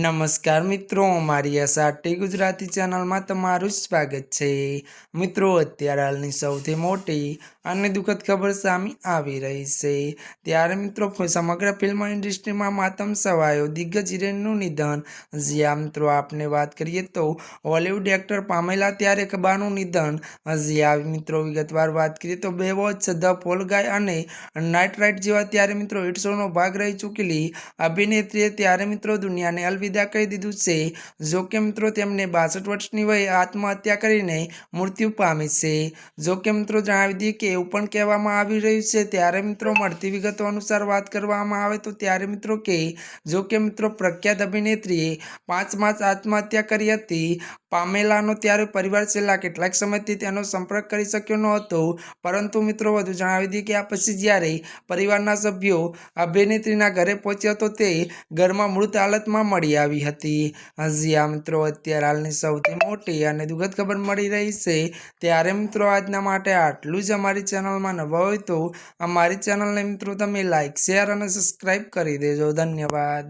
નમસ્કાર મિત્રો, મારી એસઆરટી ગુજરાતી ચેનલમાં તમારું સ્વાગત છે। મિત્રો, અત્યારે હાલની સૌથી મોટી અને દુઃખદ ખબર સામે આવી રહી છે। ત્યારે મિત્રો સમગ્ર ફિલ્મ ઇન્ડસ્ટ્રીમાં માતમ છવાયો, દિગ્ગજ હિરોઈનનું નિધન। જ્યાં મિત્રો આપને વાત કરીએ તો હોલિવૂડ એક્ટર પામેલા ત્યારેબાનું નિધન। જ્યાં મિત્રો વિગતવાર વાત કરીએ તો બેવોચ, ધ ફોલ ગાય અને નાઇટ રાઇડ જેવા ત્યારે મિત્રો હિટ શોનો ભાગ રહી ચૂકેલી અભિનેત્રીએ ત્યારે મિત્રો દુનિયાને अलविदा कही दीधुं छे। जो कि मित्रों तेमने 62 वर्षनी वये आत्महत्या करीने मृत्यु पामी छे। जो कि मित्रों जणावी दीए के एवुं पण कहेवामां आवी रह्युं छे। त्यारे मित्रों मळती विगतो अनुसार वात करवामां आवे तो त्यारे मित्रों के जो कि मित्रों प्रख्यात अभिनेत्रीए 5 मार्च आत्महत्या करी हती। पामेलानो त्यारे परिवार छेल्ला કેટલાક સમયથી તેનો સંપર્ક કરી શક્યો ન હતો, પરંતુ મિત્રો વધુ જણાવી દઈએ કે આ પછી જ્યારે પરિવારના સભ્યો અભિનેત્રીના ઘરે પહોંચ્યા તો તે ઘરમાં મૃત હાલતમાં મળી આવી હતી। હજી આ મિત્રો અત્યારે હાલની સૌથી મોટી અને દુઃખદ ખબર મળી રહી છે। ત્યારે મિત્રો આજના માટે આટલું જ। અમારી ચેનલમાં નવા હોય તો અમારી ચેનલને મિત્રો તમે લાઈક, શેર અને સબસ્ક્રાઈબ કરી દેજો। ધન્યવાદ।